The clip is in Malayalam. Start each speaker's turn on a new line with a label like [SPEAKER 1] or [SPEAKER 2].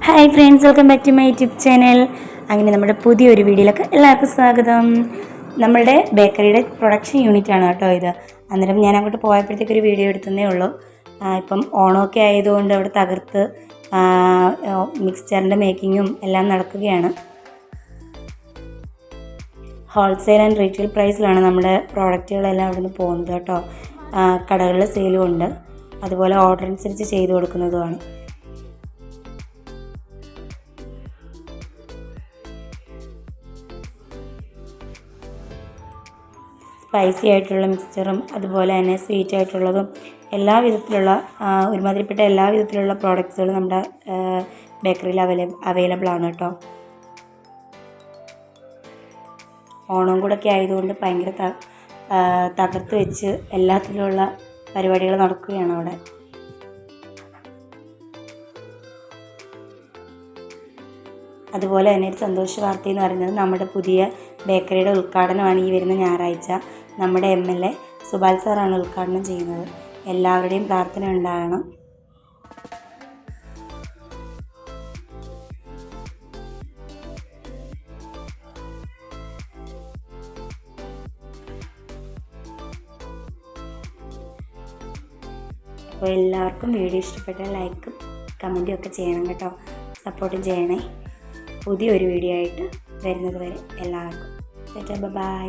[SPEAKER 1] Hi friends, welcome back to my YouTube channel. അങ്ങനെ നമ്മുടെ പുതിയൊരു വീഡിയോയിലേക്ക് എല്ലാവർക്കും സ്വാഗതം. നമ്മളുടെ ബേക്കറിയുടെ പ്രൊഡക്ഷൻ യൂണിറ്റാണ് കേട്ടോ ഇത്. അന്നേരം ഞാൻ അങ്ങോട്ട് പോയപ്പോഴത്തേക്കൊരു വീഡിയോ എടുത്തതേ ഉള്ളൂ. ഇപ്പം ഓണമൊക്കെ ആയതുകൊണ്ട് അവിടെ തകർത്ത് മിക്സ്ചറിൻ്റെ മേക്കിങ്ങും എല്ലാം നടക്കുകയാണ്. ഹോൾസെയിൽ ആൻഡ് റീറ്റെയിൽ പ്രൈസിലാണ് നമ്മുടെ പ്രോഡക്റ്റുകളെല്ലാം അവിടെ നിന്ന് പോകുന്നത് കേട്ടോ. കടകളിൽ സെയിലും ഉണ്ട്, അതുപോലെ ഓർഡർ അനുസരിച്ച് ചെയ്തു കൊടുക്കുന്നതുമാണ്. സ്പൈസി ആയിട്ടുള്ള മിക്സ്ചറും അതുപോലെ തന്നെ സ്വീറ്റ് ആയിട്ടുള്ളതും എല്ലാ വിധത്തിലുള്ള ഒരുമാതിരിപ്പെട്ട എല്ലാ വിധത്തിലുള്ള പ്രോഡക്റ്റ്സുകളും നമ്മുടെ ബേക്കറിയിൽ അവൈലബിൾ ആണ് കേട്ടോ. ഓണം കൂടെയൊക്കെ ആയതുകൊണ്ട് ഭയങ്കര തകർത്ത് വെച്ച് എല്ലാത്തിലുള്ള പരിപാടികൾ നടക്കുകയാണ് അവിടെ. അതുപോലെ തന്നെ ഒരു സന്തോഷ വാർത്ത എന്ന് പറയുന്നത് നമ്മുടെ പുതിയ ബേക്കറിയുടെ ഉദ്ഘാടനമാണ് ഈ വരുന്ന ഞായറാഴ്ച. നമ്മുടെ MLA സുബാൽ സാറാണ് ഉദ്ഘാടനം ചെയ്യുന്നത്. എല്ലാവരുടെയും പ്രാർത്ഥന ഉണ്ടാകണം. അപ്പോൾ എല്ലാവർക്കും വീഡിയോ ഇഷ്ടപ്പെട്ടാൽ ലൈക്കും കമൻറ്റും ഒക്കെ ചെയ്യണം കേട്ടോ. സപ്പോർട്ടും ചെയ്യണേ. പുതിയൊരു വീഡിയോ ആയിട്ട് വരുന്നത് വരെ എല്ലാവർക്കും ബൈ.